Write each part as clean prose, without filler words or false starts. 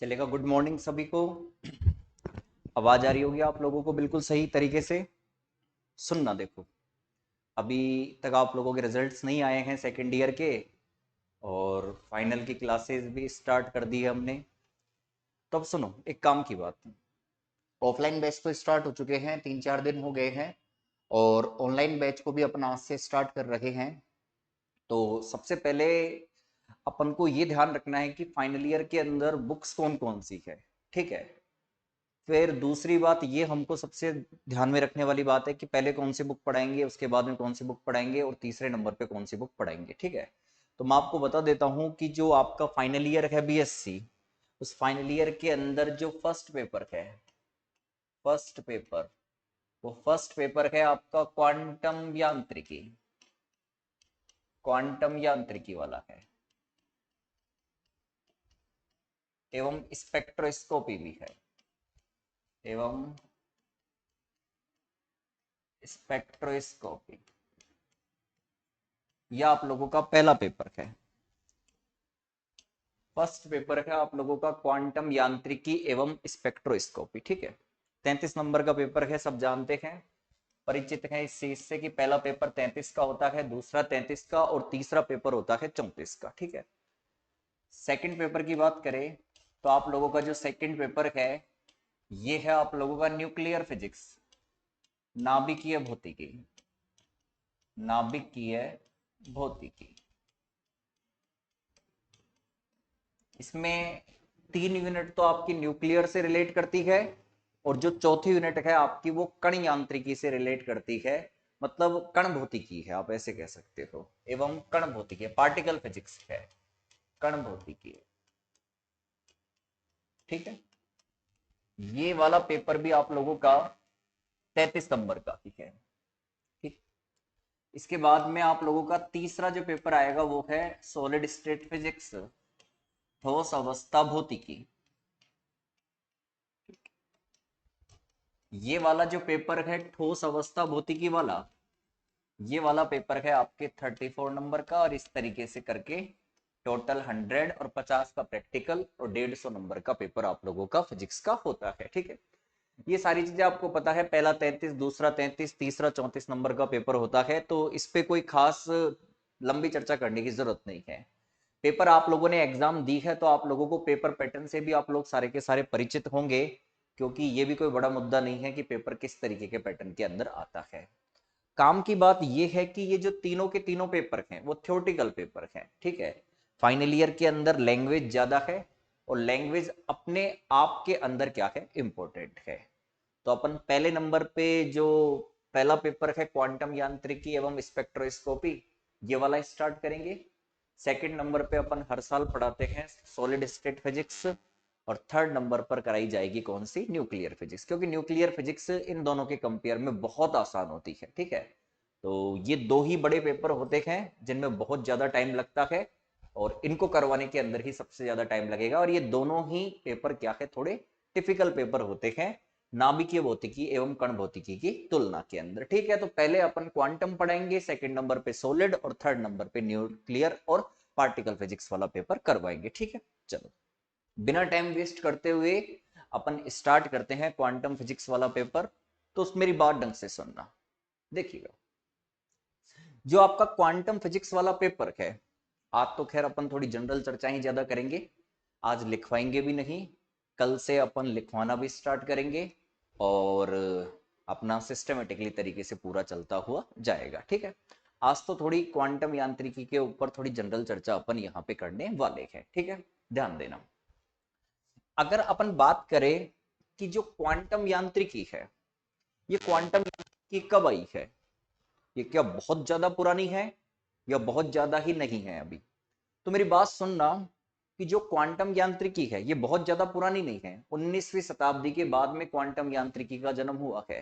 चलेगा। Good morning सभी को। आवाज आ रही होगी आप लोगों को बिल्कुल सही तरीके से। सुनना देखो, अभी तक आप लोगों के रिजल्ट्स नहीं आए हैं सेकेंड ईयर के, और फाइनल की क्लासेस भी स्टार्ट कर दी है हमने। तो अब सुनो, एक काम की बात। ऑफलाइन बैच तो स्टार्ट हो चुके हैं, 3-4 दिन हो गए हैं, और ऑनलाइन बैच को भी अपन आज से स्टार्ट कर रहे हैं। तो सबसे पहले अपन को ये ध्यान रखना है कि फाइनल ईयर के अंदर बुक्स कौन कौन सी है। ठीक है। फिर दूसरी बात ये हमको सबसे ध्यान में रखने वाली बात है कि पहले कौन सी बुक पढ़ाएंगे, उसके बाद में कौन सी बुक पढ़ाएंगे, और तीसरे नंबर पे कौन सी बुक पढ़ाएंगे। ठीक है। तो मैं आपको बता देता हूँ कि जो आपका फाइनल ईयर है बीएससी, उस फाइनल ईयर के अंदर जो फर्स्ट पेपर है, फर्स्ट पेपर, वो फर्स्ट पेपर है आपका क्वांटम यांत्रिकी। क्वांटम यांत्रिकी वाला है, एवं स्पेक्ट्रोस्कोपी भी है, एवं स्पेक्ट्रोस्कोपी। यह आप लोगों का पहला पेपर है। फर्स्ट पेपर है आप लोगों का क्वांटम यांत्रिकी एवं स्पेक्ट्रोस्कोपी। ठीक है। 33 नंबर का पेपर है, सब जानते हैं, परिचित हैं इस चीज से कि पहला पेपर 33 का होता है, दूसरा 33 का, और तीसरा पेपर होता है 34 का। ठीक है। सेकंड पेपर की बात करें तो आप लोगों का जो सेकंड पेपर है, ये है आप लोगों का न्यूक्लियर फिजिक्स, नाभिकीय भौतिकी, नाभिकीय भौतिकी। इसमें 3 यूनिट तो आपकी न्यूक्लियर से रिलेट करती है, और जो चौथी यूनिट है आपकी वो कण यांत्रिकी से रिलेट करती है। मतलब कण भौतिकी है, आप ऐसे कह सकते हो, एवं कण भौतिकी, पार्टिकल फिजिक्स है, कण भौतिकी। ठीक है। ये वाला पेपर भी आप लोगों का 33 नंबर का ही है। ठीक। इसके बाद में आप लोगों का तीसरा जो पेपर आएगा वो है सॉलिड स्टेट फिजिक्स, ठोस अवस्था भौतिकी। ये वाला जो पेपर है ठोस अवस्था भौतिकी वाला, ये वाला पेपर है आपके 34 नंबर का, और इस तरीके से करके टोटल 100 और 50 का प्रैक्टिकल और 150 नंबर का पेपर आप लोगों का फिजिक्स का होता है। ठीक है। ये सारी चीजें आपको पता है, पहला 33, दूसरा 33, तीसरा 34 नंबर का पेपर होता है, तो इस पे कोई खास लंबी चर्चा करने की जरूरत नहीं है। पेपर आप लोगों ने एग्जाम दी है, तो आप लोगों को पेपर पैटर्न से भी आप लोग सारे के सारे परिचित होंगे, क्योंकि ये भी कोई बड़ा मुद्दा नहीं है कि पेपर किस तरीके के पैटर्न के अंदर आता है। काम की बात यह है कि ये जो तीनों के तीनों पेपर हैं वो थ्योरेटिकल पेपर हैं। ठीक है। फाइनल ईयर के अंदर लैंग्वेज ज्यादा है, और लैंग्वेज अपने आप के अंदर क्या है, इंपॉर्टेंट है। तो अपन पहले नंबर पे जो पहला पेपर है क्वांटम यांत्रिकी एवं स्पेक्ट्रोस्कोपी, ये वाला स्टार्ट करेंगे। सेकंड नंबर पे अपन हर साल पढ़ाते हैं सॉलिड स्टेट फिजिक्स, और थर्ड नंबर पर कराई जाएगी कौन सी, न्यूक्लियर फिजिक्स, क्योंकि न्यूक्लियर फिजिक्स इन दोनों के कंपेयर में बहुत आसान होती है। ठीक है। तो ये दो ही बड़े पेपर होते हैं जिनमें बहुत ज्यादा टाइम लगता है, और इनको करवाने के अंदर ही सबसे ज्यादा टाइम लगेगा, और ये दोनों ही पेपर क्या है, थोड़े टिपिकल पेपर होते हैं नाभिकीय भौतिकी एवं कण भौतिकी की तुलना के अंदर। ठीक है। तो पहले अपन क्वांटम पढ़ाएंगे, सेकंड नंबर पे सॉलिड, और थर्ड नंबर पे न्यूक्लियर और पार्टिकल फिजिक्स वाला पेपर करवाएंगे। ठीक है। चलो, बिना टाइम वेस्ट करते हुए अपन स्टार्ट करते हैं क्वांटम फिजिक्स वाला पेपर। तो मेरी बात ढंग से सुनना। देखिएगा, जो आपका क्वांटम फिजिक्स वाला पेपर है, आज तो खैर अपन थोड़ी जनरल चर्चाएं ज्यादा करेंगे, आज लिखवाएंगे भी नहीं, कल से अपन लिखवाना भी स्टार्ट करेंगे, और अपना सिस्टमेटिकली तरीके से पूरा चलता हुआ जाएगा। ठीक है। आज तो थोड़ी क्वांटम यांत्रिकी के ऊपर थोड़ी जनरल चर्चा अपन यहाँ पे करने वाले हैं। ठीक है। ध्यान देना। अगर अपन बात करें कि जो क्वांटम यांत्रिकी है, ये क्वांटम यांत्रिकी कब आई है, ये क्या बहुत ज्यादा पुरानी है, या बहुत ज्यादा ही नहीं है अभी। तो मेरी बात सुनना, कि जो क्वांटम यांत्रिकी है ये बहुत ज्यादा पुरानी नहीं है, 19वीं शताब्दी के बाद में क्वांटम यांत्रिकी का जन्म हुआ है।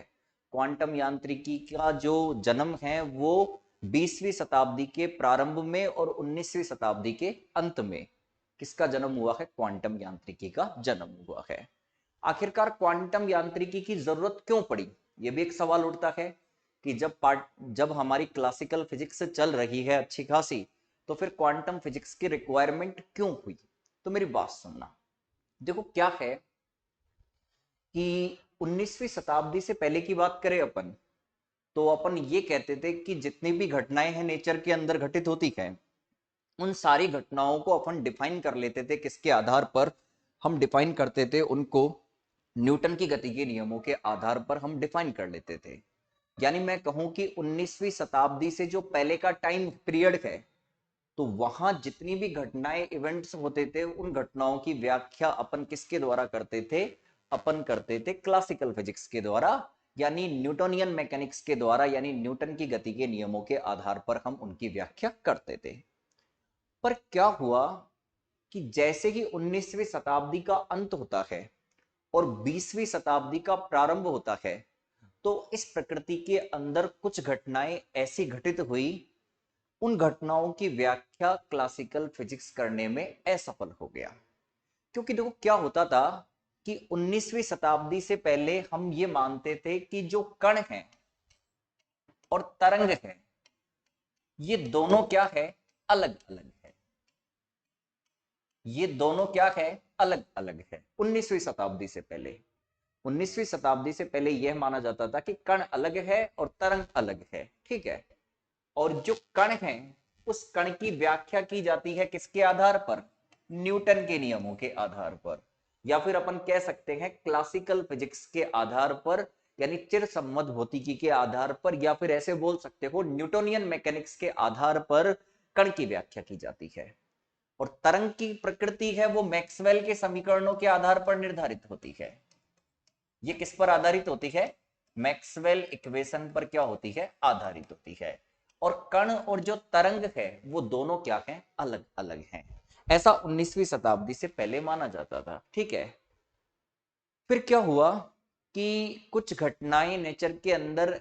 क्वांटम यांत्रिकी का जो जन्म है वो 20वीं शताब्दी के प्रारंभ में और 19वीं शताब्दी के अंत में किसका जन्म हुआ है, क्वांटम यांत्रिकी का जन्म हुआ है। आखिरकार क्वांटम यांत्रिकी की जरूरत क्यों पड़ी, यह भी एक सवाल उठता है कि जब हमारी क्लासिकल फिजिक्स चल रही है अच्छी खासी, तो फिर क्वांटम फिजिक्स की रिक्वायरमेंट क्यों हुई। तो मेरी बात सुनना, देखो क्या है कि 19वीं शताब्दी से पहले की बात करें अपन, तो अपन ये कहते थे कि जितनी भी घटनाएं हैं नेचर के अंदर घटित होती हैं, उन सारी घटनाओं को अपन डिफाइन कर लेते थे। किसके आधार पर हम डिफाइन करते थे उनको? न्यूटन की गति के नियमों के आधार पर हम डिफाइन कर लेते थे। यानी मैं कहूं कि 19वीं शताब्दी से जो पहले का टाइम पीरियड है, तो वहां जितनी भी घटनाएं इवेंट्स होते थे, उन घटनाओं की व्याख्या अपन किसके द्वारा करते थे? अपन करते थे क्लासिकल फिजिक्स के द्वारा, यानी न्यूटोनियन मैकेनिक्स के द्वारा, यानी न्यूटन की गति के नियमों के आधार पर हम उनकी व्याख्या करते थे। पर क्या हुआ कि जैसे ही 19वीं शताब्दी का अंत होता है और 20वीं शताब्दी का प्रारंभ होता है, तो इस प्रकृति के अंदर कुछ घटनाएं ऐसी घटित हुई, उन घटनाओं की व्याख्या क्लासिकल फिजिक्स करने में असफल हो गया। क्योंकि देखो क्या होता था कि 19वीं शताब्दी से पहले हम ये मानते थे कि जो कण है और तरंग है, ये दोनों क्या है? अलग अलग है। ये दोनों क्या है? अलग अलग है। 19वीं शताब्दी से पहले, 19वीं शताब्दी से पहले यह माना जाता था कि कण अलग है और तरंग अलग है, ठीक है। और जो कण है, उस कण की व्याख्या की जाती है किसके आधार पर? न्यूटन के नियमों के आधार पर, या फिर अपन कह सकते हैं क्लासिकल फिजिक्स के आधार पर, यानी चिर सम्मत भौतिकी के आधार पर, या फिर ऐसे बोल सकते हो न्यूटोनियन मैकेनिक्स के आधार पर कण की व्याख्या की जाती है। और तरंग की प्रकृति है वो मैक्सवेल के समीकरणों के आधार पर निर्धारित होती है। ये किस पर आधारित होती है? मैक्सवेल इक्वेशन पर क्या होती है? आधारित होती है। और कण और जो तरंग है वो दोनों क्या है? अलग अलग हैं। ऐसा 19वीं शताब्दी से पहले माना जाता था, ठीक है। फिर क्या हुआ कि कुछ घटनाएं नेचर के अंदर,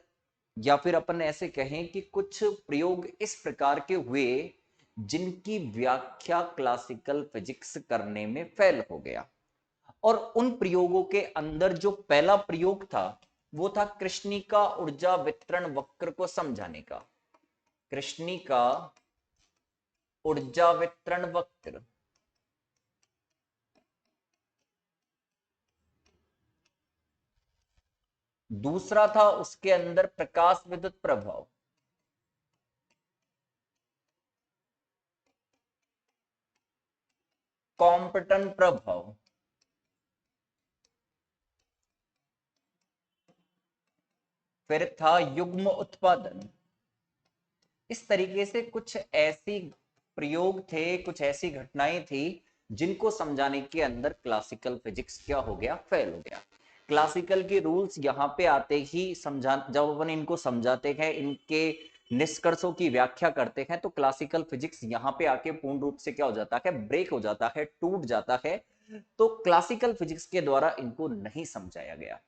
या फिर अपन ऐसे कहें कि कुछ प्रयोग इस प्रकार के हुए जिनकी व्याख्या क्लासिकल फिजिक्स करने में फेल हो गया। और उन प्रयोगों के अंदर जो पहला प्रयोग था वो था कृष्णिका ऊर्जा वितरण वक्र को समझाने का। कृष्णिका ऊर्जा वितरण वक्र। दूसरा था उसके अंदर प्रकाश विद्युत प्रभाव। कॉम्पटन प्रभाव। फिर था युग्म उत्पादन। इस तरीके से कुछ ऐसी प्रयोग थे, कुछ ऐसी घटनाएं थी जिनको समझाने के अंदर क्लासिकल फिजिक्स क्या हो गया? फेल हो गया। क्लासिकल के रूल्स यहाँ पे आते ही समझा, जब अपन इनको समझाते हैं, इनके निष्कर्षों की व्याख्या करते हैं, तो क्लासिकल फिजिक्स यहाँ पे आके पूर्ण रूप से क्या हो जाता है? ब्रेक हो जाता है, टूट जाता है। तो क्लासिकल फिजिक्स के द्वारा इनको नहीं समझाया गया।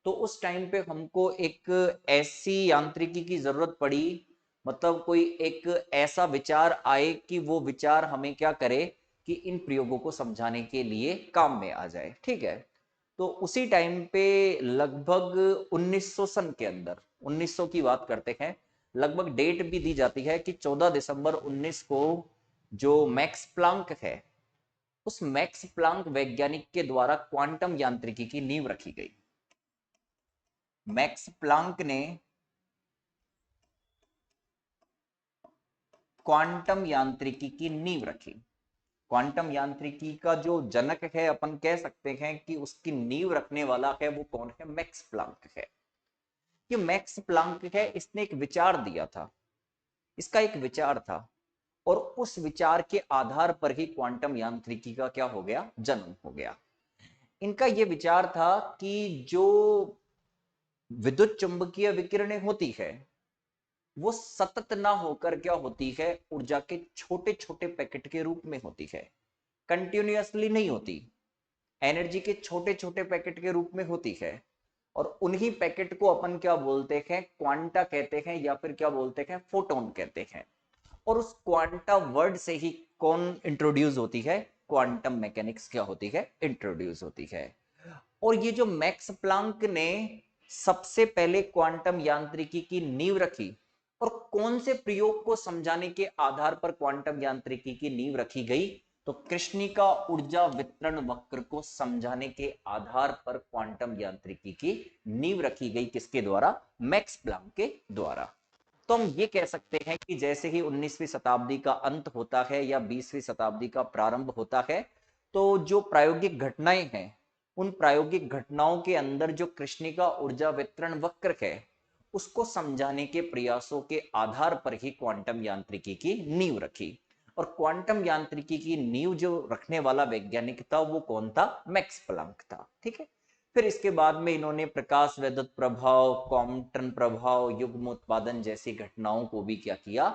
तो उस टाइम पे हमको एक ऐसी यांत्रिकी की जरूरत पड़ी, मतलब कोई एक ऐसा विचार आए कि वो विचार हमें क्या करे कि इन प्रयोगों को समझाने के लिए काम में आ जाए, ठीक है। तो उसी टाइम पे लगभग 1900 सन के अंदर, 1900 की बात करते हैं, लगभग डेट भी दी जाती है कि 14 दिसंबर 19 को जो मैक्स प्लांक है, उस मैक्स प्लांक वैज्ञानिक के द्वारा क्वांटम यांत्रिकी की नींव रखी गई। मैक्स प्लांक ने क्वांटम यांत्रिकी की नींव रखी। क्वांटम यांत्रिकी का जो जनक है, अपन कह सकते हैं कि उसकी नींव रखने वाला है वो कौन है? मैक्स प्लांक है। ये मैक्स प्लांक है, इसने एक विचार दिया था, इसका एक विचार था, और उस विचार के आधार पर ही क्वांटम यांत्रिकी का क्या हो गया? जन्म हो गया। इनका यह विचार था कि जो विद्युत चुंबकीय विकिरणें होती है, वो सतत ना होकर क्या होती है? ऊर्जा के छोटे छोटे पैकेट के रूप में होती है, कंटिन्यूअसली नहीं होती। एनर्जी के छोटे छोटे पैकेट के रूप में होती है। और उन्हीं पैकेट को अपन क्या बोलते हैं? क्वांटा कहते हैं, या फिर क्या बोलते हैं? फोटोन कहते हैं। और उस क्वांटा वर्ड से ही कौन इंट्रोड्यूस होती है? क्वांटम मैकेनिक्स क्या होती है? इंट्रोड्यूस होती है। और ये जो मैक्स प्लांक ने सबसे पहले क्वांटम यांत्रिकी की नींव रखी, और कौन से प्रयोग को समझाने के आधार पर क्वांटम यांत्रिकी की नींव रखी गई? तो कृष्णिका ऊर्जा वितरण वक्र को समझाने के आधार पर क्वांटम यांत्रिकी की नींव रखी गई, किसके द्वारा? मैक्स प्लांक के द्वारा। तो हम ये कह सकते हैं कि जैसे ही 19वीं शताब्दी का अंत होता है या 20वीं शताब्दी का प्रारंभ होता है, तो जो प्रायोगिक घटनाएं हैं, उन प्रायोगिक घटनाओं के अंदर जो कृष्णिका ऊर्जा वितरण वक्र है, उसको समझाने के प्रयासों के आधार पर ही क्वांटम यांत्रिकी की नींव रखी। और क्वांटम यांत्रिकी की नींव जो रखने वाला वैज्ञानिक था, वो कौन था? मैक्स प्लांक था। ठीक है। फिर इसके बाद में इन्होंने प्रकाश वैद्युत प्रभाव, कॉम्पटन प्रभाव, युग्म उत्पादन जैसी घटनाओं को भी क्या किया?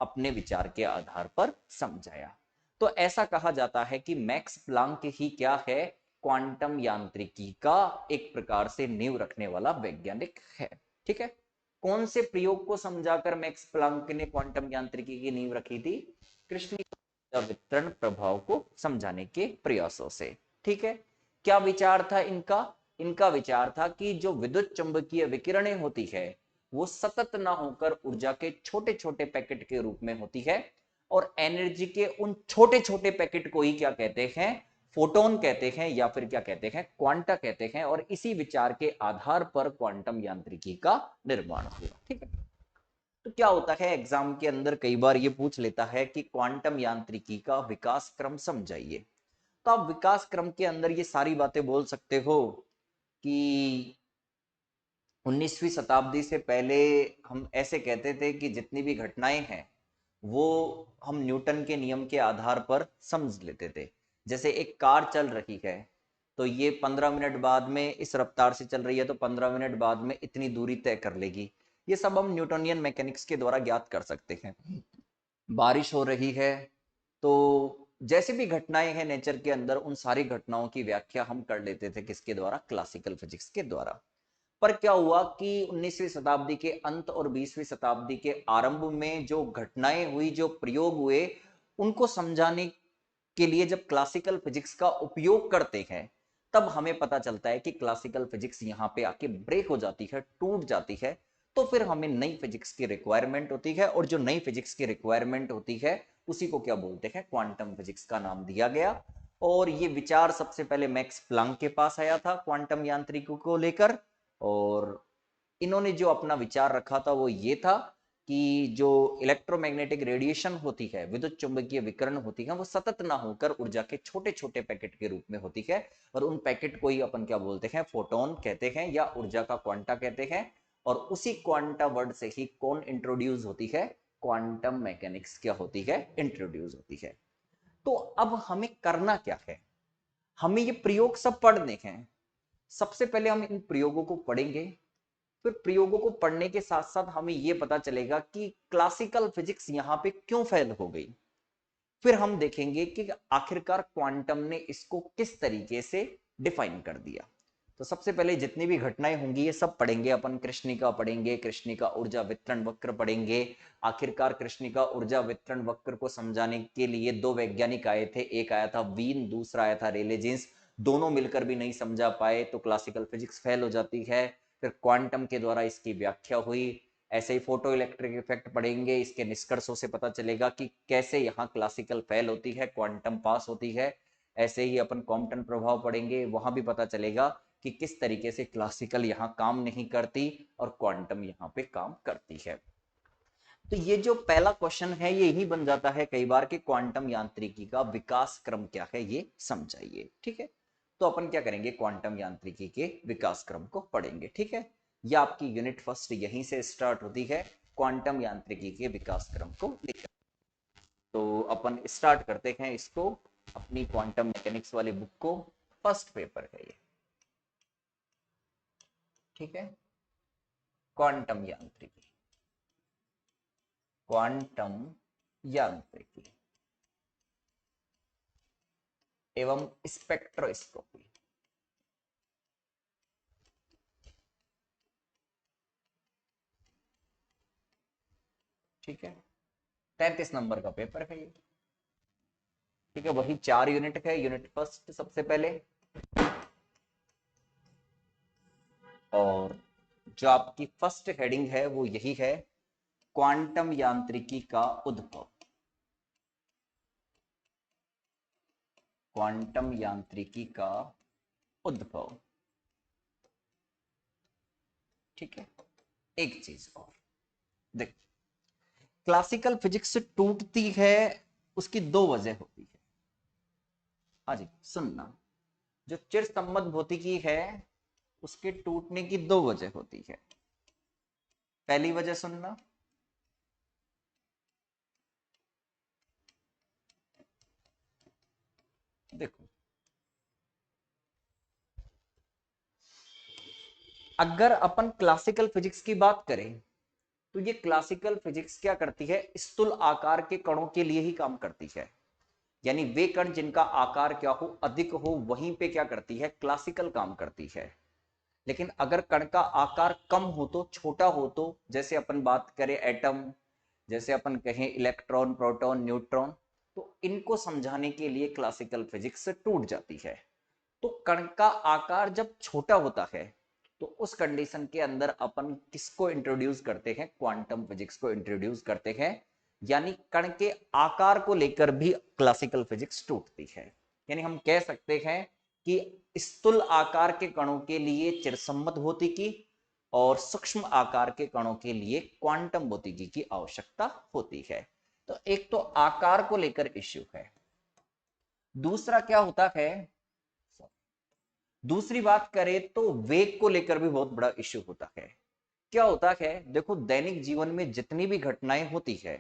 अपने विचार के आधार पर समझाया। तो ऐसा कहा जाता है कि मैक्स प्लांक ही क्या है? क्वांटम यांत्रिकी का एक प्रकार से नींव रखने वाला वैज्ञानिक है। ठीक है। कौन से प्रयोग को समझाकर मैक्स प्लांक ने क्वांटम यांत्रिकी की नींव रखी थी? कृष्णिका वितरण प्रभाव को समझाने के प्रयासों से। ठीक है। क्या विचार था इनका? इनका विचार था कि जो विद्युत चुंबकीय विकिरणें होती है, वो सतत ना होकर ऊर्जा के छोटे छोटे पैकेट के रूप में होती है, और एनर्जी के उन छोटे छोटे पैकेट को ही क्या कहते हैं? फोटोन कहते हैं, या फिर क्या कहते हैं? क्वांटा कहते हैं। और इसी विचार के आधार पर क्वांटम यांत्रिकी का निर्माण हुआ। ठीक है। तो क्या होता है, एग्जाम के अंदर कई बार ये पूछ लेता है कि क्वांटम यांत्रिकी का विकास क्रम समझाइए। तो आप विकास क्रम के अंदर ये सारी बातें बोल सकते हो कि 19वीं शताब्दी से पहले हम ऐसे कहते थे कि जितनी भी घटनाएं हैं, वो हम न्यूटन के नियम के आधार पर समझ लेते थे। जैसे एक कार चल रही है, तो ये 15 मिनट बाद में इस रफ्तार से चल रही है, तो 15 मिनट बाद में इतनी दूरी तय कर लेगी। ये सब हम न्यूटोनियन मैकेनिक्स के द्वारा ज्ञात कर सकते हैं। बारिश हो रही है, तो जैसे भी घटनाएं हैं नेचर के अंदर, उन सारी घटनाओं की व्याख्या हम कर लेते थे, किसके द्वारा? क्लासिकल फिजिक्स के द्वारा। पर क्या हुआ कि 19वीं शताब्दी के अंत और 20वीं शताब्दी के आरंभ में जो घटनाएं हुई, जो प्रयोग हुए, उनको समझाने के लिए जब क्लासिकल फिजिक्स का उपयोग करते हैं, तब हमें पता चलता है कि क्लासिकल फिजिक्स यहाँ पे आके ब्रेक हो जाती है, टूट जाती है। तो फिर हमें नई फिजिक्स की रिक्वायरमेंट होती है, और जो नई फिजिक्स की रिक्वायरमेंट होती है, उसी को क्या बोलते हैं? क्वांटम फिजिक्स का नाम दिया गया। और ये विचार सबसे पहले मैक्स प्लांक के पास आया था क्वांटम यांत्रिकी को लेकर। और इन्होंने जो अपना विचार रखा था वो ये था कि जो इलेक्ट्रोमैग्नेटिक रेडिएशन होती है, विद्युत चुंबकीय विकिरण होती है, वो सतत ना होकर ऊर्जा के छोटे छोटे पैकेट के रूप में होती है। और उन पैकेट को ही अपन क्या बोलते हैं? फोटोन कहते हैं, या ऊर्जा का क्वांटा कहते हैं। और उसी क्वांटा वर्ड से ही कौन इंट्रोड्यूस होती है? क्वांटम मैकेनिक्स क्या होती है? इंट्रोड्यूस होती है। तो अब हमें करना क्या है? हमें ये प्रयोग सब पढ़ने हैं। सबसे पहले हम इन प्रयोगों को पढ़ेंगे। फिर प्रयोगों को पढ़ने के साथ साथ हमें यह पता चलेगा कि क्लासिकल फिजिक्स यहां पे क्यों फेल हो गई। फिर हम देखेंगे कि आखिरकार क्वांटम ने इसको किस तरीके से डिफाइन कर दिया। तो सबसे पहले जितनी भी घटनाएं होंगी ये सब पढ़ेंगे अपन। कृष्णिका पढ़ेंगे, कृष्णिका ऊर्जा वितरण वक्र पढ़ेंगे। आखिरकार कृष्णिका ऊर्जा वितरण वक्र को समझाने के लिए दो वैज्ञानिक आए थे, एक आया था वीन, दूसरा आया था रेले जीन्स। दोनों मिलकर भी नहीं समझा पाए, तो क्लासिकल फिजिक्स फेल हो जाती है। फिर क्वांटम के द्वारा इसकी व्याख्या हुई। ऐसे ही फोटो इलेक्ट्रिक इफेक्ट पढ़ेंगे, इसके निष्कर्षों से पता चलेगा कि कैसे यहाँ क्लासिकल फेल होती है, क्वांटम पास होती है। ऐसे ही अपन कॉम्पटन प्रभाव पढ़ेंगे, वहां भी पता चलेगा कि किस तरीके से क्लासिकल यहाँ काम नहीं करती और क्वांटम यहाँ पे काम करती है। तो ये जो पहला क्वेश्चन है, ये ही बन जाता है कई बार कि क्वांटम यांत्रिकी का विकास क्रम क्या है, ये समझाइए। ठीक है। तो अपन क्या करेंगे? क्वांटम यांत्रिकी के विकास क्रम को पढ़ेंगे। ठीक है। ये आपकी यूनिट फर्स्ट यहीं से स्टार्ट होती है, क्वांटम यांत्रिकी के विकास क्रम को लेकर। तो अपन स्टार्ट करते हैं इसको, अपनी क्वांटम मैकेनिक्स वाली बुक को। फर्स्ट पेपर है ये। ठीक है। क्वांटम यांत्रिकी, क्वांटम यांत्रिकी एवं स्पेक्ट्रोस्कोपी। ठीक है। 33 नंबर का पेपर है ये। ठीक है। वही 4 यूनिट है। यूनिट फर्स्ट सबसे पहले, और जो आपकी फर्स्ट हेडिंग है वो यही है, क्वांटम यांत्रिकी का उद्भव। क्वांटम यांत्रिकी का उद्भव। ठीक है, एक चीज और देख, क्लासिकल फिजिक्स टूटती है, उसकी दो वजह होती है। हाँ जी सुनना, जो चिर संबद्ध भौतिकी है उसके टूटने की दो वजह होती है। पहली वजह सुनना, देखो अगर अपन क्लासिकल फिजिक्स की बात करें तो ये क्लासिकल फिजिक्स क्या करती है, स्थूल आकार के कणों के लिए ही काम करती है। यानी वे कण जिनका आकार क्या हो, अधिक हो, वहीं पे क्या करती है, क्लासिकल काम करती है। लेकिन अगर कण का आकार कम हो तो, छोटा हो तो, जैसे अपन बात करें एटम, जैसे अपन कहें इलेक्ट्रॉन, प्रोटॉन, न्यूट्रॉन, तो इनको समझाने के लिए क्लासिकल फिजिक्स टूट जाती है। तो कण का आकार जब छोटा होता है तो उस कंडीशन के अंदर अपन किसको इंट्रोड्यूस करते हैं, क्वांटम फिजिक्स को इंट्रोड्यूस करते हैं। यानी कण के आकार को लेकर भी क्लासिकल फिजिक्स टूटती है। यानी हम कह सकते हैं कि स्थूल आकार के कणों के लिए चिरसम्मत भौतिकी और सूक्ष्म आकार के कणों के लिए क्वांटम भौतिकी की आवश्यकता होती है। तो एक तो आकार को लेकर इश्यू है। दूसरा क्या होता है, दूसरी बात करें तो वेग को लेकर भी बहुत बड़ा इश्यू होता है। क्या होता है, देखो दैनिक जीवन में जितनी भी घटनाएं होती है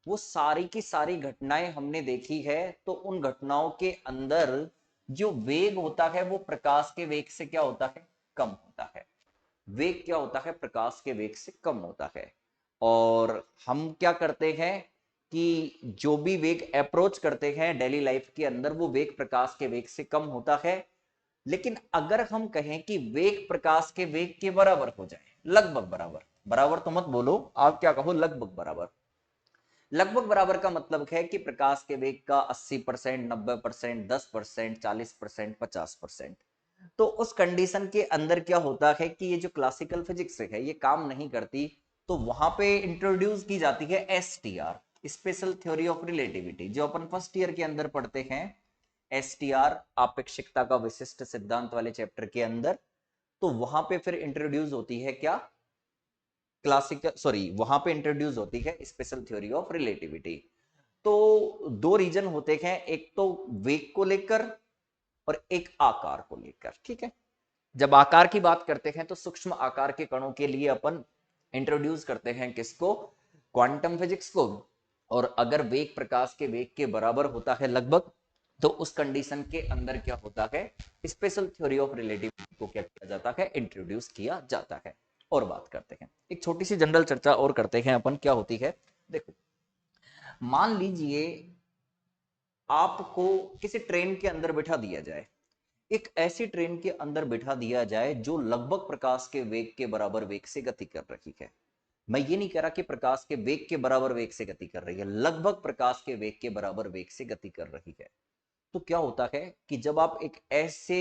वो सारी की सारी घटनाएं हमने देखी है, तो उन घटनाओं के अंदर जो वेग होता है वो प्रकाश के वेग से क्या होता है, कम होता है। वेग क्या होता है, प्रकाश के वेग से कम होता है। और हम क्या करते हैं कि जो भी वेग अप्रोच करते हैं डेली लाइफ के अंदर, वो वेग प्रकाश के वेग से कम होता है। लेकिन अगर हम कहें कि वेग प्रकाश के वेग के बराबर हो जाए, लगभग बराबर, बराबर तो मत बोलो, आप क्या कहो, लगभग बराबर। लगभग बराबर का मतलब है कि प्रकाश के वेग का 80%, 90%, 10%, 40%, 50%। तो उस कंडीशन के अंदर क्या होता है कि ये जो क्लासिकल फिजिक्स है ये काम नहीं करती। तो वहां पे इंट्रोड्यूस की जाती है STR, special theory of relativity, जो अपन फर्स्ट ईयर के अंदर पढ़ते हैं। एसटीआर आपेक्षिकता का विशिष्ट सिद्धांत वाले चैप्टर के अंदर। तो वहां पे फिर इंट्रोड्यूस होती है क्या, क्लासिकल, सॉरी, वहां पे इंट्रोड्यूस होती है स्पेशल थ्योरी ऑफ रिलेटिविटी। तो दो रीजन होते हैं, एक तो वेग को लेकर और एक आकार को लेकर। ठीक है, जब आकार की बात करते हैं तो सूक्ष्म आकार के कणों के लिए अपन इंट्रोड्यूस करते हैं किसको, क्वांटम फिजिक्स को। और अगर वेग प्रकाश के वेग के बराबर होता है लगभग, तो उस कंडीशन के अंदर क्या होता है, स्पेशल थ्योरी ऑफ रिलेटिविटी को क्या किया जाता है, इंट्रोड्यूस किया जाता है। और बात करते हैं, एक छोटी सी जनरल चर्चा और करते हैं अपन, क्या होती है, देखो मान लीजिए आपको किसी ट्रेन के अंदर बिठा दिया जाए, एक ऐसी ट्रेन के अंदर बिठा दिया जाए जो लगभग प्रकाश के वेग के बराबर वेग से गति कर रही है। मैं ये नहीं कह रहा कि प्रकाश के वेग के बराबर वेग से गति कर रही है, लगभग प्रकाश के वेग के बराबर वेग से गति कर रही है। तो क्या होता है कि जब आप एक ऐसे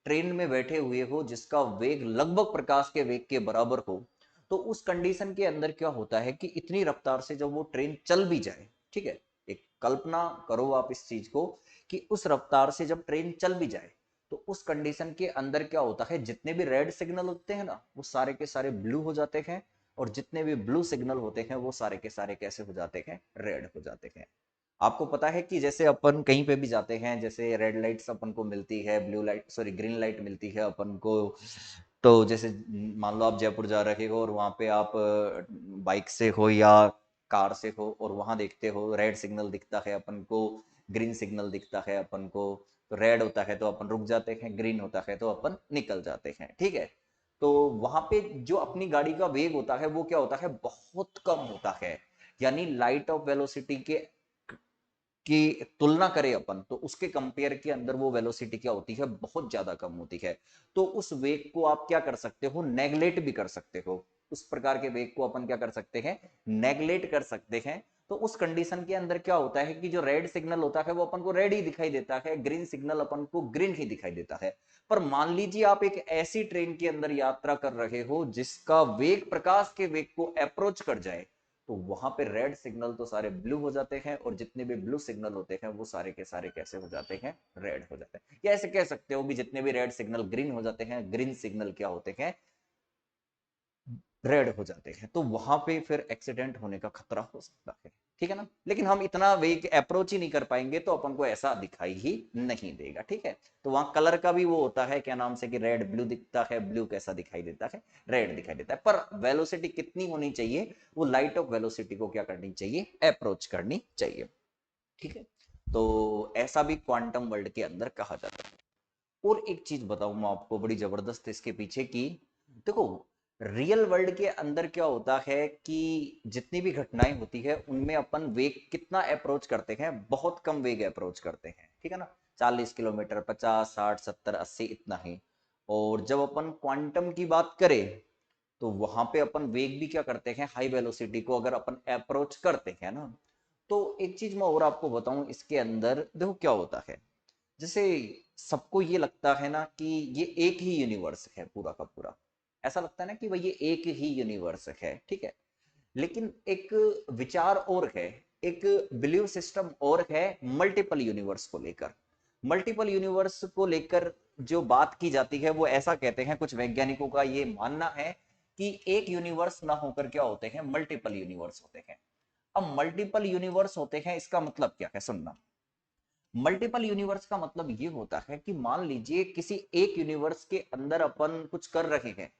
ट्रेन में बैठे हुए हो जिसका वेग लगभग प्रकाश के वेग के बराबर हो, तो उस कंडीशन के अंदर क्या होता है कि इतनी रफ्तार से जब वो ट्रेन चल भी जाए, ठीक है, एक कल्पना करो आप इस चीज को कि उस रफ्तार से जब ट्रेन चल भी जाए, तो उस कंडीशन के अंदर क्या होता है, जितने भी रेड सिग्नल होते हैं ना, वो सारे के सारे ब्लू हो जाते हैं। और जितने भी ब्लू सिग्नल होते हैं वो सारे के सारे कैसे हो जाते हैं, रेड हो जाते हैं। आपको पता है कि जैसे अपन कहीं पे भी जाते हैं, जैसे रेड लाइट्स अपन को मिलती है, blue light, sorry green light मिलती है अपन को। तो जैसे मान लो आप जयपुर जा रहे हो और वहां पे आप बाइक से हो या कार से हो और वहां देखते हो रेड सिग्नल दिखता है अपन को, ग्रीन सिग्नल दिखता है अपन को। तो रेड होता है तो अपन रुक जाते हैं, ग्रीन होता है तो अपन निकल जाते हैं। ठीक है, तो वहां पे जो अपनी गाड़ी का वेग होता है वो क्या होता है, बहुत कम होता है। यानी लाइट ऑफ वेलोसिटी के की तुलना करें अपन तो उसके कंपेयर के अंदर वो वेलोसिटी क्या होती है, बहुत ज्यादा कम होती है। तो उस वेग को आप क्या कर सकते हो, नेगलेट भी कर सकते हो। उस प्रकार के वेग को अपन क्या कर सकते हैं, नेगलेट कर सकते हैं। तो उस कंडीशन के अंदर क्या होता है कि जो रेड सिग्नल होता है वो अपन को रेड ही दिखाई देता है, ग्रीन सिग्नल अपन को ग्रीन ही दिखाई देता है। पर मान लीजिए आप एक ऐसी ट्रेन के अंदर यात्रा कर रहे हो जिसका वेग प्रकाश के वेग को अप्रोच कर जाए, तो वहां पे रेड सिग्नल तो सारे ब्लू हो जाते हैं, और जितने भी ब्लू सिग्नल होते हैं वो सारे के सारे कैसे हो जाते हैं, रेड हो जाते हैं। या ऐसे कह सकते हो कि जितने भी रेड सिग्नल ग्रीन हो जाते हैं, ग्रीन सिग्नल क्या होते हैं, रेड हो जाते हैं। तो वहां पे फिर एक्सीडेंट होने का खतरा हो सकता है, ठीक है ना। लेकिन हम इतना वेग अप्रोच ही नहीं कर पाएंगे तो अपन को ऐसा दिखाई ही नहीं देगा, ठीक है। तो वहां कलर का भी वो होता है, क्या नाम से, कि रेड ब्लू दिखता है, ब्लू कैसा दिखाई देता है, रेड दिखाई देता है। पर वेलोसिटी कितनी होनी चाहिए, वो लाइट ऑफ वेलोसिटी को क्या करनी चाहिए, अप्रोच करनी चाहिए, ठीक है। तो ऐसा भी क्वांटम वर्ल्ड के अंदर कहा जाता है। और एक चीज बताऊं मैं आपको बड़ी जबरदस्त इसके पीछे की, देखो रियल वर्ल्ड के अंदर क्या होता है कि जितनी भी घटनाएं होती है उनमें अपन वेग कितना अप्रोच करते हैं, बहुत कम वेग अप्रोच करते हैं, ठीक है ना। 40 किलोमीटर, 50, 60, 70, 80, इतना ही। और जब अपन क्वांटम की बात करें तो वहां पे अपन वेग भी क्या करते हैं, हाई वेलोसिटी को अगर अपन अप्रोच करते हैं ना। तो एक चीज मैं और आपको बताऊं, इसके अंदर देखो क्या होता है। जैसे सबको ये लगता है ना कि ये एक ही यूनिवर्स है पूरा का पूरा, ऐसा लगता है ना कि भाई ये एक ही यूनिवर्स है, ठीक है। लेकिन एक विचार और है, एक बिलीव सिस्टम और है मल्टीपल यूनिवर्स को लेकर। मल्टीपल यूनिवर्स को लेकर जो बात की जाती है वो ऐसा कहते हैं, कुछ वैज्ञानिकों का ये मानना है कि एक यूनिवर्स ना होकर क्या होते हैं, मल्टीपल यूनिवर्स होते हैं। अब मल्टीपल यूनिवर्स होते हैं इसका मतलब क्या है, सुनना। मल्टीपल यूनिवर्स का मतलब ये होता है कि मान लीजिए किसी एक यूनिवर्स के अंदर अपन कुछ कर रहे हैं,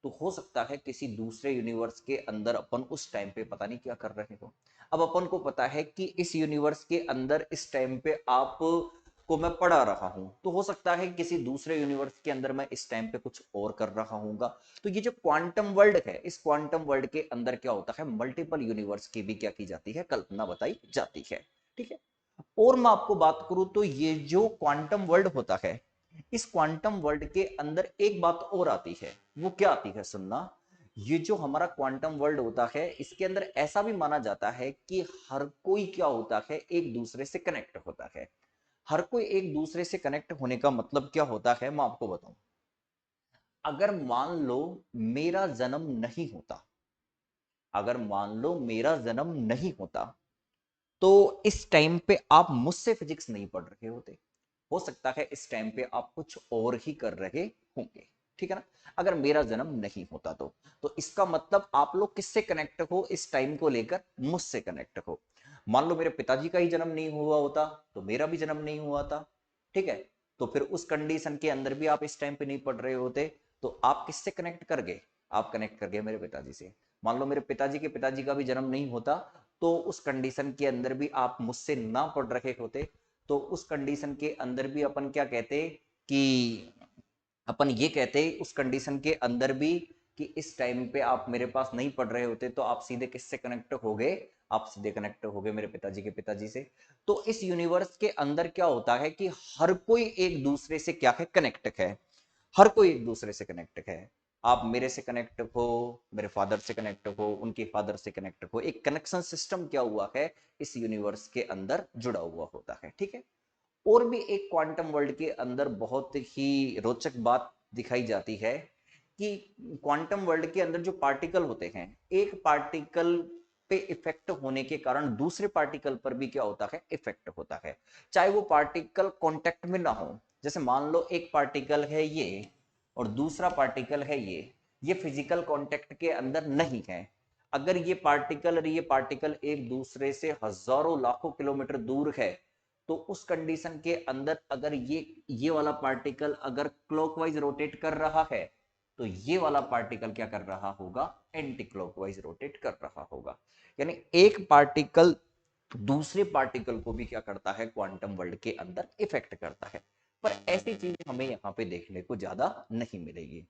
तो हो सकता है किसी दूसरे यूनिवर्स के अंदर अपन उस टाइम पे पता नहीं क्या कर रहे हो। अब अपन को पता है कि इस यूनिवर्स के अंदर इस टाइम पे आप को मैं पढ़ा रहा हूं, तो हो सकता है किसी दूसरे यूनिवर्स के अंदर मैं इस टाइम पे कुछ और कर रहा हूंगा। तो ये जो क्वांटम वर्ल्ड है, इस क्वांटम वर्ल्ड के अंदर क्या होता है, मल्टीपल यूनिवर्स की भी क्या की जाती है, कल्पना बताई जाती है, ठीक है। और मैं आपको बात करूं तो ये जो क्वांटम वर्ल्ड होता है, इस क्वांटम वर्ल्ड के अंदर एक बात और आती है। वो क्या आती है, सुनना। ये जो हमारा क्वांटम वर्ल्ड होता है इसके अंदर ऐसा भी माना जाता है कि हर कोई क्या होता है, एक दूसरे से कनेक्ट होता है। हर कोई एक दूसरे से कनेक्ट होने का मतलब क्या होता है, मैं आपको बताऊं। अगर मान लो मेरा जन्म नहीं होता, अगर मान लो मेरा जन्म नहीं होता, तो इस टाइम पे आप मुझसे फिजिक्स नहीं पढ़ रहे होते। हो सकता है इस टाइम पे आप कुछ और ही कर रहे होंगे, ठीक है ना। अगर मेरा जन्म नहीं होता तो इसका मतलब आप लोग किससे कनेक्ट हो इस टाइम को लेकर, मुझसे कनेक्ट हो। मान लो मेरे पिताजी का ही जन्म नहीं हुआ होता तो मेरा भी जन्म नहीं हुआ था, ठीक है। तो फिर उस कंडीशन के अंदर भी आप इस टाइम पे नहीं पढ़ रहे होते, तो आप किससे कनेक्ट कर गए, आप कनेक्ट कर गए मेरे पिताजी से। मान लो मेरे पिताजी के पिताजी का भी जन्म नहीं होता, तो उस कंडीशन के अंदर भी आप मुझसे ना पढ़ रहे होते, तो उस कंडीशन के अंदर भी अपन क्या कहते कि अपन ये कहते उस कंडीशन के अंदर भी कि इस टाइम पे आप मेरे पास नहीं पढ़ रहे होते, तो आप सीधे किससे कनेक्ट हो गए, आप सीधे कनेक्ट हो गए मेरे पिताजी के पिताजी से। तो इस यूनिवर्स के अंदर क्या होता है कि हर कोई एक दूसरे से क्या है, कनेक्ट है। हर कोई एक दूसरे से कनेक्ट है। आप मेरे से कनेक्ट हो, मेरे फादर से कनेक्ट हो, उनके फादर से कनेक्ट हो, एक कनेक्शन सिस्टम क्या हुआ है, इस यूनिवर्स के अंदर जुड़ा हुआ होता है, ठीक है। और भी एक क्वांटम वर्ल्ड के अंदर बहुत ही रोचक बात दिखाई जाती है कि क्वांटम वर्ल्ड के अंदर जो पार्टिकल होते हैं, एक पार्टिकल पे इफेक्ट होने के कारण दूसरे पार्टिकल पर भी क्या होता है, इफेक्ट होता है। चाहे वो पार्टिकल कांटेक्ट में ना हो, जैसे मान लो एक पार्टिकल है ये और दूसरा पार्टिकल है ये फिजिकल कांटेक्ट के अंदर नहीं है। अगर ये पार्टिकल और ये पार्टिकल एक दूसरे से हजारों लाखों किलोमीटर दूर है, तो उस कंडीशन के अंदर अगर ये वाला पार्टिकल अगर क्लॉकवाइज रोटेट कर रहा है, तो ये वाला पार्टिकल क्या कर रहा होगा, एंटी क्लॉकवाइज रोटेट कर रहा होगा। यानी एक पार्टिकल दूसरे पार्टिकल को भी क्या करता है, क्वांटम वर्ल्ड के अंदर इफेक्ट करता है। पर ऐसी चीज हमें यहाँ पे देखने को ज्यादा नहीं मिलेगी।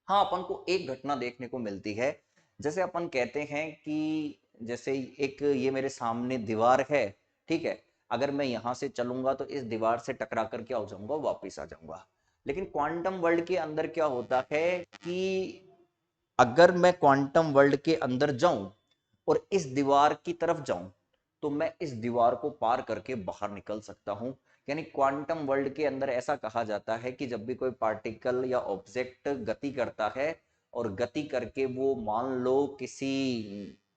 हाँ, अपन को एक घटना देखने को मिलती है। जैसे अपन कहते हैं कि जैसे एक ये मेरे सामने दीवार है, ठीक है। अगर मैं यहां से चलूंगा तो इस दीवार से टकरा कर क्या हो जाऊंगा, वापिस आ जाऊंगा। लेकिन क्वांटम वर्ल्ड के अंदर क्या होता है कि अगर मैं क्वांटम वर्ल्ड के अंदर जाऊं और इस दीवार की तरफ जाऊं, तो मैं इस दीवार को पार करके बाहर निकल सकता हूं। यानी क्वांटम वर्ल्ड के अंदर ऐसा कहा जाता है कि जब भी कोई पार्टिकल या ऑब्जेक्ट गति करता है और गति करके वो मान लो किसी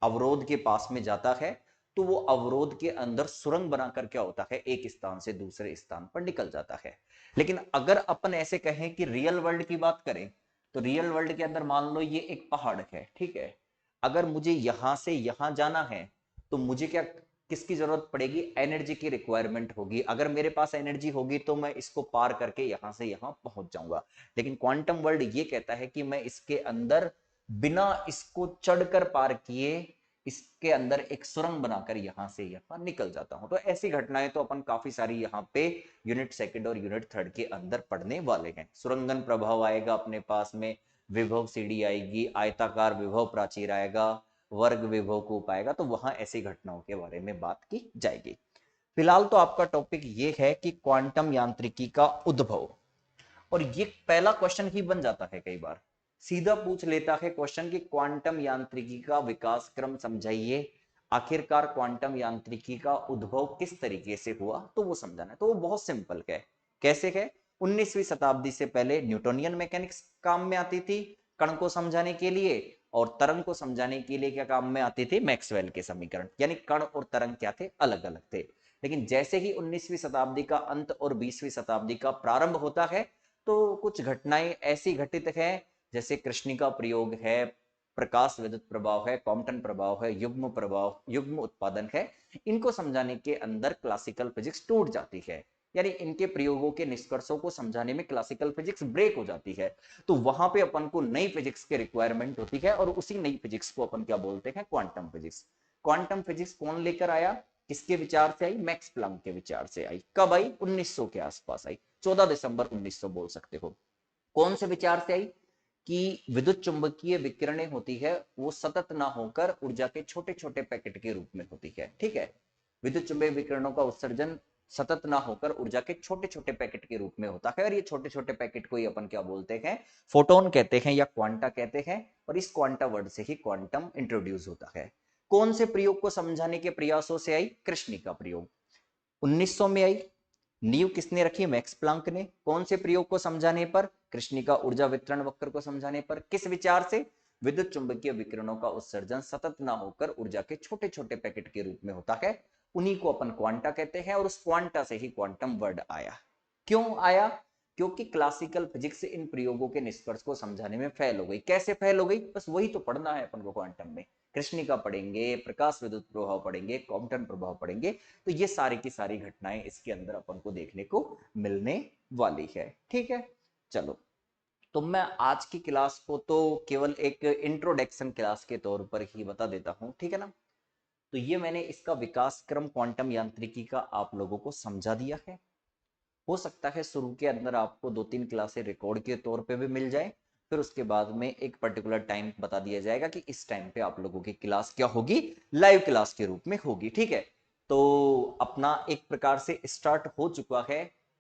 अवरोध के पास में जाता है तो वो अवरोध के अंदर सुरंग बनाकर क्या होता है, एक स्थान से दूसरे स्थान पर निकल जाता है। लेकिन अगर अपन ऐसे कहें कि रियल वर्ल्ड की बात करें, तो रियल वर्ल्ड के अंदर मान लो ये एक पहाड़ है, ठीक है, अगर मुझे यहां से यहां जाना है तो मुझे क्या, किसकी जरूरत पड़ेगी, एनर्जी की रिक्वायरमेंट होगी। अगर मेरे पास एनर्जी होगी तो मैं इसको पार करके यहां से यहां पहुंच जाऊंगा। लेकिन क्वांटम वर्ल्ड ये कहता है कि मैं इसके अंदर बिना इसको चढ़कर पार किए इसके अंदर एक सुरंग बनाकर यहां से यहां निकल जाता हूं। तो ऐसी घटनाएं तो अपन काफी सारी यहां पे यूनिट सेकंड और यूनिट थर्ड के अंदर पढ़ने वाले हैं। सुरंगन प्रभाव आएगा अपने पास में, विभव सीढ़ी आएगी, आयताकार विभव प्राचीर आएगा, वर्ग विभव कूप आएगा, तो वहां ऐसी घटनाओं के बारे में बात की जाएगी। फिलहाल तो आपका टॉपिक ये है कि क्वांटम यांत्रिकी का उद्भव, और ये पहला क्वेश्चन ही बन जाता है, कई बार सीधा पूछ लेता है क्वेश्चन कि क्वांटम यांत्रिकी का विकास क्रम समझाइए, आखिरकार क्वांटम यांत्रिकी का उद्भव किस तरीके से हुआ, तो वो समझाना है। तो वो बहुत सिंपल है। कैसे है, 19वीं शताब्दी से पहले न्यूटोनियन मैकेनिक्स काम में आती थी कण को समझाने के लिए, और तरंग को समझाने के लिए क्या काम में आती थी, मैक्सवेल के समीकरण। यानी कण और तरंग क्या थे, अलग अलग थे। लेकिन जैसे ही 19वीं शताब्दी का अंत और 20वीं शताब्दी का प्रारंभ होता है तो कुछ घटनाएं ऐसी घटित है, जैसे कृष्णिका प्रयोग है, प्रकाश विद्युत प्रभाव है, कॉम्पटन प्रभाव है, युग्म प्रभाव, युग्म उत्पादन है, इनको समझाने के अंदर क्लासिकल फिजिक्स टूट जाती है। यानी इनके प्रयोगों के निष्कर्षों को समझाने में क्लासिकल फिजिक्स ब्रेक हो जाती है। तो वहां पे अपन को नई फिजिक्स की रिक्वायरमेंट होती है, और उसी नई फिजिक्स को अपन क्या बोलते हैं, क्वांटम फिजिक्स। क्वांटम फिजिक्स कौन लेकर आया, किसके विचार से आई, मैक्स प्लांक के विचार से आई। कब आई, 1900 के आसपास आई, 14 दिसंबर 1900 बोल सकते हो। कौन से विचार से आई, कि विद्युत चुंबकीय विकिरणें होती है वो सतत ना होकर ऊर्जा के छोटे छोटे पैकेट के रूप में होती है, ठीक है। विद्युत चुंबकीय विकिरणों का उत्सर्जन सतत ना होकर ऊर्जा के छोटे छोटे पैकेट के रूप में होता है, और ये छोटे छोटे पैकेट को ही अपन क्या बोलते हैं, फोटोन कहते हैं या क्वांटा कहते हैं। और इस क्वांटा वर्ड से ही क्वांटम इंट्रोड्यूस होता है। कौन से प्रयोग को समझाने के प्रयासों से आई, कृष्णिका प्रयोग 1900 में आई। नींव किसने रखी, मैक्स प्लांक ने। कौन से प्रयोग को समझाने पर, कृष्णिका ऊर्जा वितरण वक्र को समझाने पर। किस विचार से, विद्युत चुंबकीय विकिरणों का उत्सर्जन सतत ना होकर ऊर्जा के छोटे छोटे पैकेट के रूप में होता है, उन्हीं को अपन क्वांटा कहते हैं। और उस क्वांटा से ही क्वांटम वर्ड आया। क्यों आया, क्योंकि क्लासिकल फिजिक्स इन प्रयोगों के निष्कर्ष को समझाने में फेल हो गई। कैसे फेल हो गई, बस वही तो पढ़ना है अपन को क्वांटम में। कृष्णिका पढ़ेंगे, प्रकाश विद्युत प्रभाव पढ़ेंगे, कॉम्पटन प्रभाव पढ़ेंगे, तो ये सारी की सारी घटनाएं इसके अंदर अपन को देखने को मिलने वाली है, ठीक है। चलो, तो मैं आज की क्लास को तो केवल एक इंट्रोडक्शन क्लास के तौर पर ही बता देता हूं, ठीक है ना। तो ये मैंने इसका विकास क्रम क्वांटम यांत्रिकी का आप लोगों को समझा दिया है। हो सकता है शुरू के अंदर आपको 2-3 क्लासें रिकॉर्ड के तौर पे भी मिल जाए, फिर उसके बाद में एक पर्टिकुलर टाइम बता दिया जाएगा कि इस टाइम पे आप लोगों की क्लास क्या होगी, लाइव क्लास के रूप में होगी, ठीक है। तो अपना एक प्रकार से स्टार्ट हो चुका है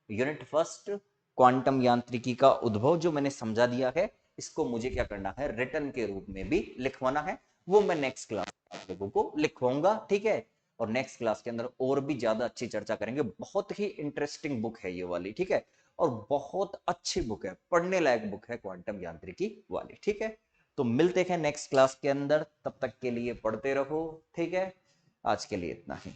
यूनिट फर्स्ट, क्वांटम यांत्रिकी का उद्भव, जो मैंने समझा दिया है। इसको मुझे क्या करना है, रिटर्न के रूप में भी लिखवाना है, वो मैं नेक्स्ट क्लास आप लोगों को लिखवाऊंगा, ठीक है। और नेक्स्ट क्लास के अंदर और भी ज्यादा अच्छी चर्चा करेंगे। बहुत ही इंटरेस्टिंग बुक है ये वाली, ठीक है, और बहुत अच्छी बुक है, पढ़ने लायक बुक है क्वांटम यांत्रिकी वाली, ठीक है। तो मिलते हैं नेक्स्ट क्लास के अंदर, तब तक के लिए पढ़ते रहो, ठीक है। आज के लिए इतना ही।